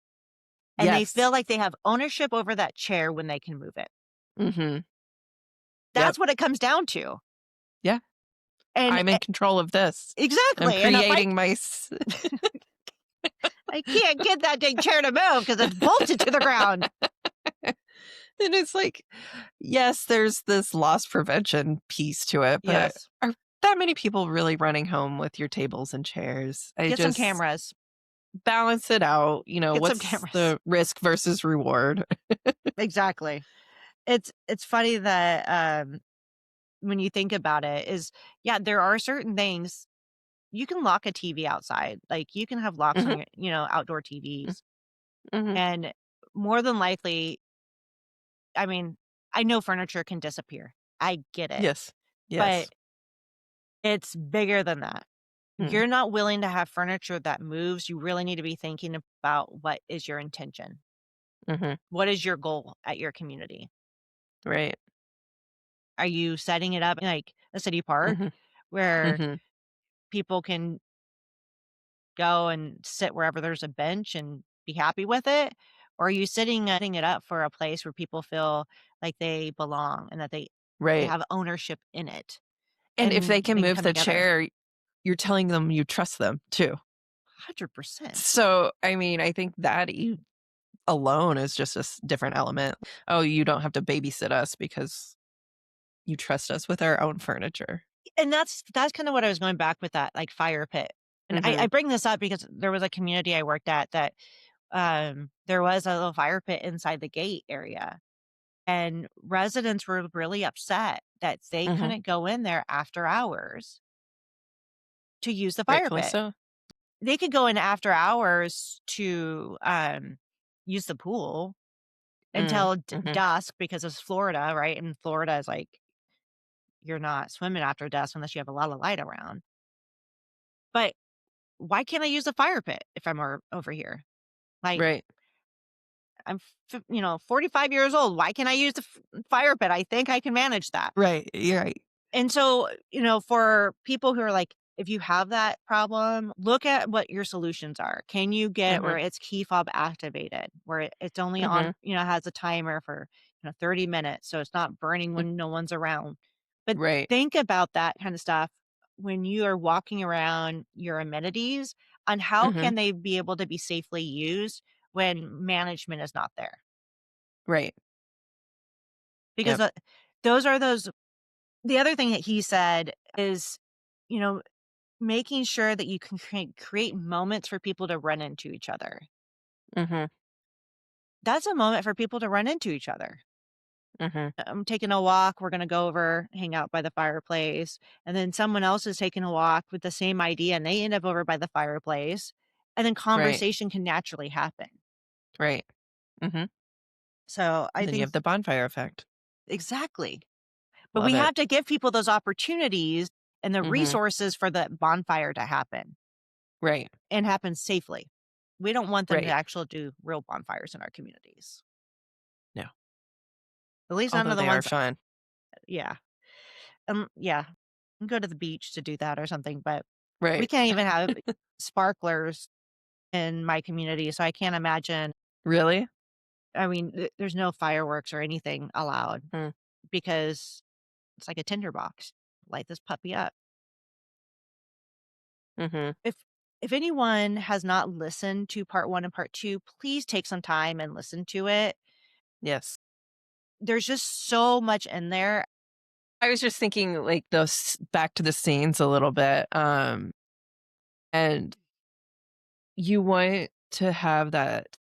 and they Yes. feel like they have ownership over that chair when they can move it. Mhm. Yep. That's what it comes down to. Yeah. And I'm in control of this. I'm exactly, and if creating I can't get that dang chair to move because it's bolted to the ground. and it's like, yes, there's this loss prevention piece to it, but Yes. are that many people really running home with your tables and chairs? I Get some just cameras. balance it out. Get some What's cameras. the risk versus reward? Exactly. It's funny that, when you think about it is, yeah, there are certain things you can lock a TV outside, like, you can have locks on Mhm. your outdoor TVs, Mhm. and more than likely I mean, I know furniture can disappear. I get it, Yes. but Yes. it's bigger than that. Mm. You're not willing to have furniture that moves, you really need to be thinking about what is your intention. Mhm. What is your goal at your community? Right. Are you setting it up in, like, a city park Mhm. where Mhm. people can go and sit wherever there's a bench and be happy with it? Or are you setting it up for a place where people feel like they belong and that they Right. have ownership in it And if they and can they can move come the together? chair, you're telling them you trust them too. 100%. So, I mean, I think that alone is just a different element. Oh, you don't have to babysit us because You trust us with our own furniture. And that's kind of what I was going back with that, like, fire pit. And I Mhm. bring this up because there was a community I worked at that, there was a little fire pit inside the gate area, and residents were really upset that they Mhm. couldn't go in there after hours to use the fire Rightfully pit. so. They could go in after hours to, use the pool Mm. until Mhm. dusk because it's Florida, right? And Florida is like, you're not swimming after dusk unless you have a lot of light around. But why can't I use the fire pit if I'm over here? Like, Right. I'm, 45 years old. Why can't I use the fire pit? I think I can manage that. Right. You're right. And so, for people who are like, if you have that problem, look at what your solutions are. Can you get where Mhm. it's key fob activated, where it's only on, Mhm. has a timer for, 30 minutes. So it's not burning Mm. when no one's around. But Right. think about that kind of stuff when you are walking around your amenities on how Mhm. can they be able to be safely used when management is not there. Right. Because Yep. those are those the other thing that he said is, you know, making sure that you can create moments for people to run into each other. Mhm. That's a moment for people to run into each other. Mhm. I'm taking a walk, we're gonna go over, hang out by the fireplace, and then someone else is taking a walk with the same idea, and they end up over by the fireplace, and then Right. conversation can naturally happen. Right. Mhm. So, I Then you think have the bonfire effect. exactly. But Love we it. have to give people those opportunities and the Mhm. resources for the bonfire to happen Right. and happen safely. We don't want them to Right. actually do real bonfires in our communities. No. At least none Although of the they are ones. fun. Yeah. Yeah. Go to the beach to do that or something, but we Right. can't even have sparklers in my community, so I can't imagine. Really? I mean, there's no fireworks or anything allowed Mm. because it's like a tinderbox. Light this puppy up. Mhm. If anyone has not listened to part 1 and part 2, please take some time and listen to it. Yes. There's just so much in there. I was just thinking like those back to the scenes a little bit. And you want to have that,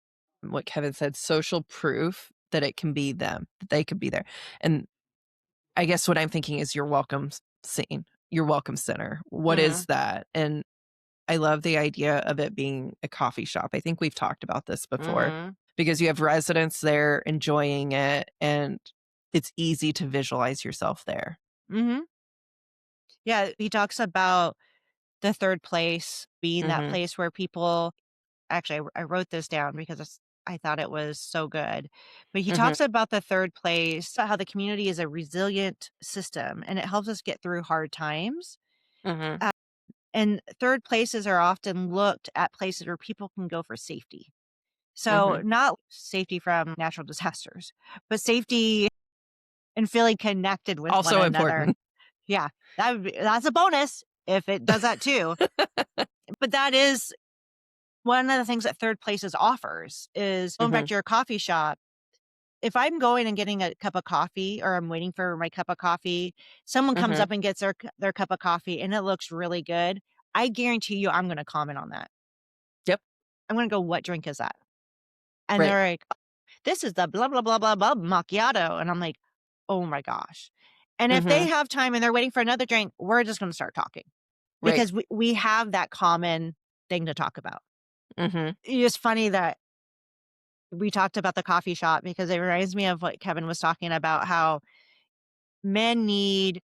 what Kevin said, social proof that it can be them, that they could be there. And I guess what I'm thinking is your welcome scene, your welcome center. What is Mhm, that? And I love the idea of it being a coffee shop. I think we've talked about this before mhm, because you have residents there enjoying it and it's easy to visualize yourself there. mhm. Yeah, he talks about the 3rd place being that Mhm. place where people actually, I wrote this down because I thought it was so good. But he Mhm. talks about the 3rd place, how the community is a resilient system, and it helps us get through hard times. Mhm. Uh, and 3rd places are often looked at places where people can go for safety. So, Mhm. not safety from natural disasters, but safety and feeling connected with one Also another. important. Yeah, that's a bonus if it does that too. But that is one of the things that 3rd places offers is going back Mhm. to your coffee shop. If I'm going and getting a cup of coffee or I'm waiting for my cup of coffee, someone comes Mhm. up and gets their cup of coffee and it looks really good. I guarantee you I'm gonna comment on that. Yep. I'm gonna go, "What drink is that?" And Right. they're like, "This is the blah, blah, blah, blah, blah macchiato." And I'm like, "Oh my gosh." And if they Mhm. have time and they're waiting for another drink, we're just gonna start talking Right. because we have that common thing to talk about. Mhm. It's funny that we talked about the coffee shop because it reminds me of what Kevin was talking about, how men need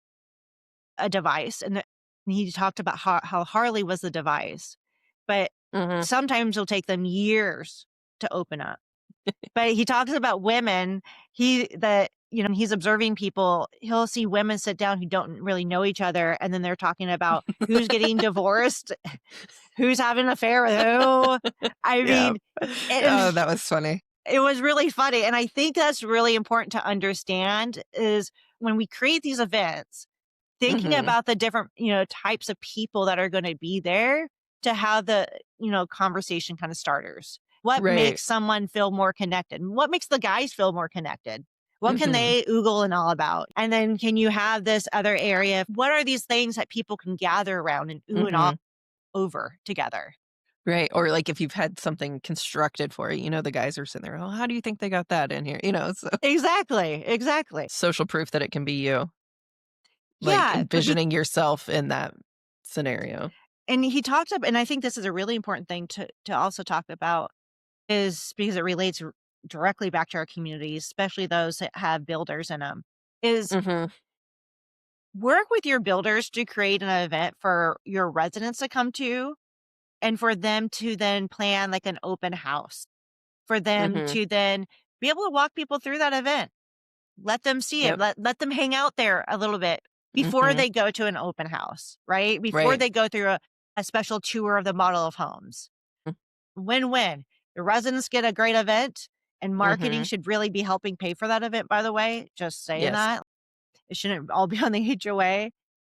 a device, and he talked about how Harley was the device, but Mhm. sometimes it'll take them years to open up. But he talks about women, he's observing people, he'll see women sit down who don't really know each other, and then they're talking about who's getting divorced, who's having an affair with who. I Yep. mean, and Oh, that was funny. it was really funny, and I think that's really important to understand is when we create these events, thinking Mhm. about the different, types of people that are gonna be there to have the, conversation kinda starters. What Right. makes someone feel more connected? What makes the guys feel more connected? What can Mhm. they oogle and all about? And then can you have this other area? What are these things that people can gather around and ooh and all Mhm. over together? Right, or, like, if you've had something constructed for it, the guys are sitting there, "Oh, how do you think they got that in here?" So Exactly, exactly. social proof that it can be you, like, Yeah, but envisioning yourself in that scenario. and he talks about, and I think this is a really important thing to also talk about, is because it relates directly back to our communities, especially those that have builders in them, is Mhm, work with your builders to create an event for your residents to come to and for them to then plan like an open house, for them mhm, to then be able to walk people through that event. Let them see it. yep, Let them hang out there a little bit before mhm, they go to an open house, right? Before right, they go through a special tour of the model of homes. Win-win. The residents get a great event, and marketing mhm, should really be helping pay for that event, by the way. Just saying yes, that. It shouldn't all be on the HOA.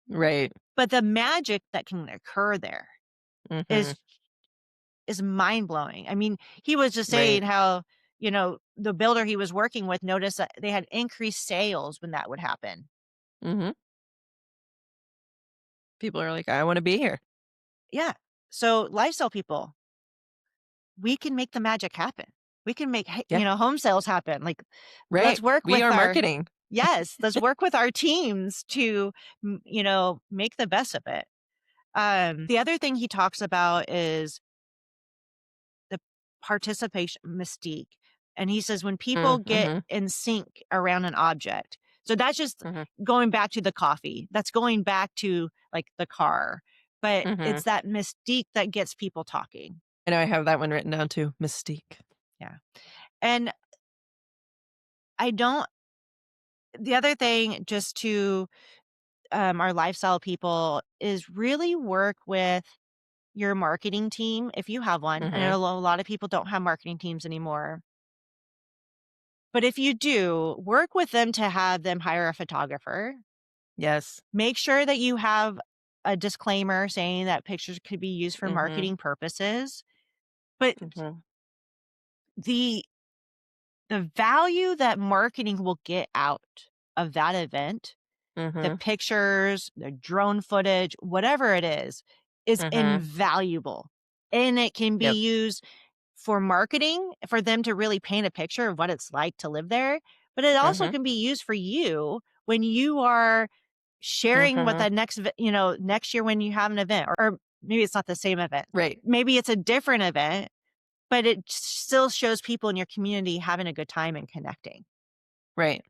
right, But the magic that can occur there mhm, is mind blowing. I mean, he was just saying right, how, the builder he was working with noticed that they had increased sales when that would happen. mhm. People are like, "I wanna be here." Yeah. So lifestyle people, we can make the magic happen. We can make, Yeah, home sales happen. Like, let's right, work we with are our, marketing. yes, let's work with our teams to, make the best of it. The other thing he talks about is the participation mystique. And he says when people Mm, get mhm, in sync around an object, so that's just mhm, going back to the coffee. That's going back to like the car, but mhm. it's that mystique that gets people talking. I know I have that one written down too, mystique. Yeah. And I don't, the other thing just to our lifestyle people is really work with your marketing team if you have one. I know Mhm, a lot of people don't have marketing teams anymore. But if you do, work with them to have them hire a photographer. yes, Make sure that you have a disclaimer saying that pictures could be used for mhm, marketing purposes. But mhm, the value that marketing will get out of that event, the mhm, pictures, the drone footage, whatever it is mhm, invaluable. And it can be yep, used for marketing for them to really paint a picture of what it's like to live there, but it also mhm, can be used for you when you are sharing what mhm, the next year when you have an event, or maybe it's not the same event. right, Maybe it's a different event, but it still shows people in your community having a good time and connecting. right,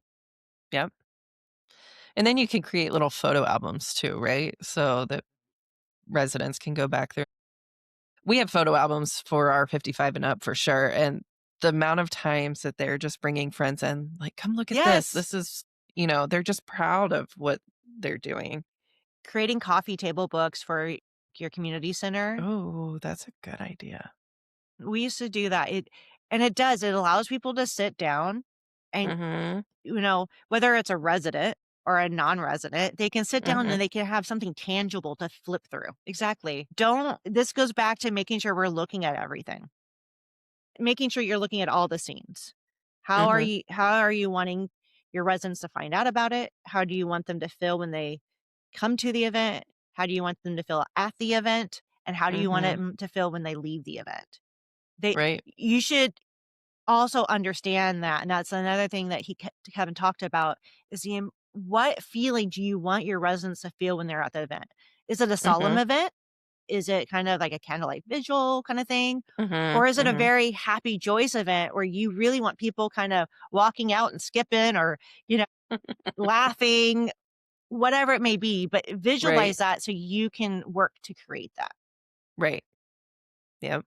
yep, and then you can create little photo albums too, right? So that residents can go back there. We have photo albums for our 55 and up for sure, and the amount of times that they're just bringing friends in, like, "Come look at this. Yes. This is" they're just proud of what they're doing. Creating coffee table books for your community center. Oh, that's a good idea. We used to do that. It allows people to sit down and, Mhm, whether it's a resident or a non-resident, they can sit down mhm, and they can have something tangible to flip through. Exactly. Don't This goes back to making sure we're looking at everything. Making sure you're looking at all the scenes. mhm, How are you wanting your residents to find out about it? How do you want them to feel when they come to the event? How do you want them to feel at the event? And how do you want mhm, them to feel when they leave the event? They right, You should also understand that, and that's another thing that Kevin talked about, is what feeling do you want your residents to feel when they're at the event? Is it a solemn mhm, event? Is it kind of like a candlelight visual kind of thing? mhm, Or is it a mhm, very happy, joyous event where you really want people kind of walking out and skipping or, you know, laughing, whatever it may be, but right, visualize that so you can work to create that. right, yep,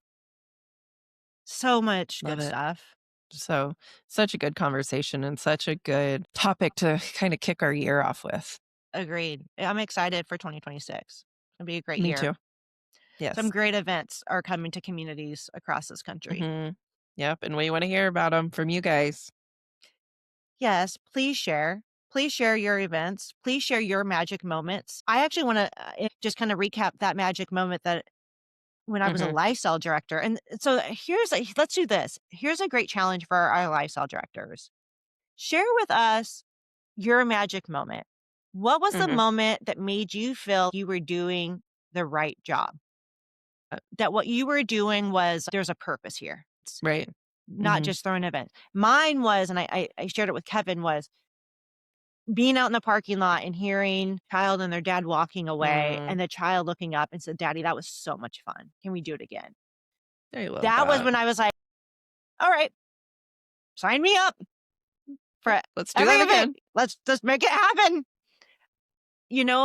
So much love good it. stuff. So, such a good conversation and such a good topic to kinda kick our year off with. Agreed. I'm excited for 2026. It'll be a great Me year. too. Some Yes. great events are coming to communities across this country. Mhm. Yep, and we wanna hear about them from you guys. Yes, please share. Please share your events. Please share your magic moments. I actually want to just kind of recap that magic moment that when I was a Mhm, lifestyle director. And so let's do this. Here's a great challenge for our lifestyle directors. Share with us your magic moment. What was the Mhm. moment that made you feel you were doing the right job? That what you were doing was there's a purpose here. It's Right. not Mhm. just throwing events. Mine was, and I shared it with Kevin, was being out in the parking lot and hearing child and their dad walking away Mm. and the child looking up and said, "Daddy, that was so much fun. Can we do it again?" I love That was that. when I was like, "All right, sign me up for Let's do every that event. again. Let's just make it happen."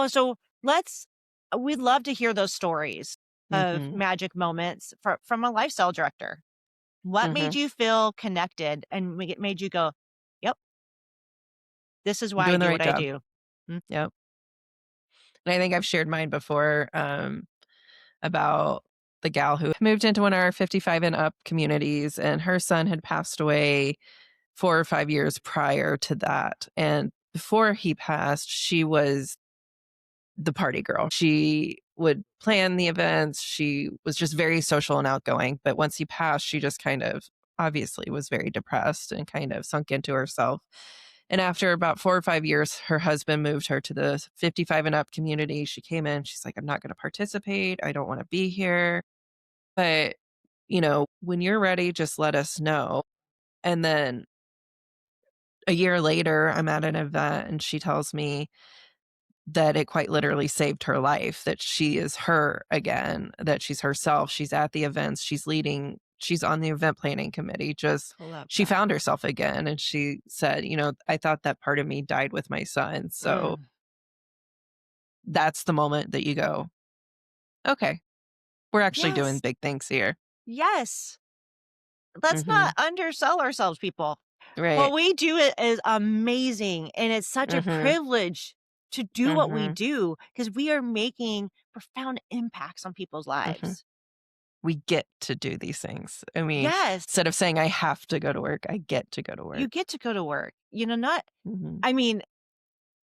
So let's we'd love to hear those stories of Mhm. magic moments from a lifestyle director. What made Mhm. you feel connected and made you go, "Yep, this is I'm why I doing the do right what I job. do." Mm, Yep. And I think I've shared mine before, about the gal who moved into one of our 55 and up communities, and her son had passed away 4 or 5 years prior to that, and before he passed, she was the party girl. She would plan the events, she was just very social and outgoing, but once he passed, she just kind of obviously was very depressed and kind of sunk into herself. And after about 4 or 5 years, her husband moved her to the 55 and up community. She came in, she's like, "I'm not gonna participate, I don't wanna be here, but, when you're ready, just let us know." And then a year later, I'm at an event and she tells me that it quite literally saved her life, that she is her again, that she's herself, she's at the events, she's leading, she's on the event planning committee, just I love she that. found herself again, and she said, "I thought that part of me died with my son." So Mm, that's the moment that you go, "Okay, we're actually doing yes, big things here." yes. Let's Mhm. not undersell ourselves, people. Right. What we do is amazing, and it's such a Mhm. privilege to do what we Mhm. do because we are making profound impacts on people's Mhm. lives. We get to do these things. I mean, Yes, instead of saying, "I have to go to work," I get to go to you work. get to go to work. Not Mhm. I mean,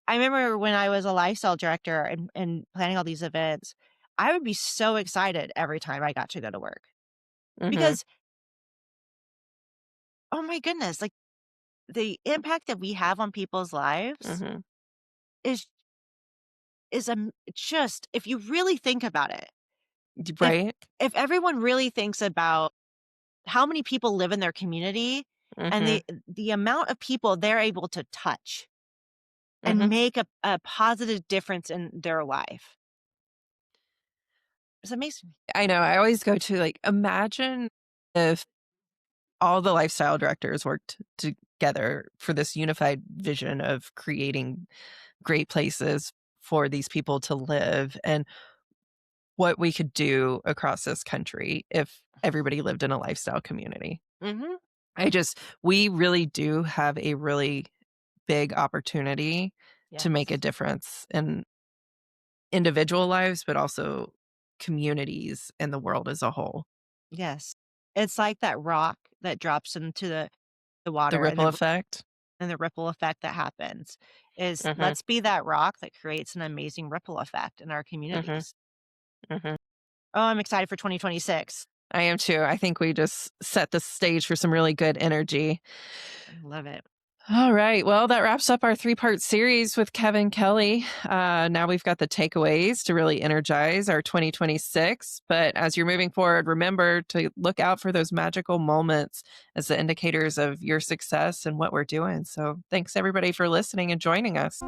I remember when I was a lifestyle director and planning all these events, I would be so excited every time I got to go to work Mhm. because, oh my goodness, like the impact that we have on people's lives Mhm. is just if you really think about it, if Right? if everyone really thinks about how many people live in their community and Mhm. the amount of people they're able to touch and Mhm. make a positive difference in their life. It's amazing. I know, I always go to, like, imagine if all the lifestyle directors worked together for this unified vision of creating great places for these people to live, and what we could do across this country if everybody lived in a lifestyle community. Mhm. We really do have a really big opportunity to make a Yes. difference in individual lives, but also communities and the world as a whole. Yes. It's like that rock that drops into the The water ripple effect. and the ripple effect that happens is Mhm, let's be that rock that creates an amazing ripple effect in our mhm, communities. mhm. Oh, I'm excited for 2026. I am too. I think we just set the stage for some really good energy. I love it. All right. Well, that wraps up our three-part series with Kevin Kelley. Now we've got the takeaways to really energize our 2026. But as you're moving forward, remember to look out for those magical moments as the indicators of your success and what we're doing. So thanks everybody for listening and joining us.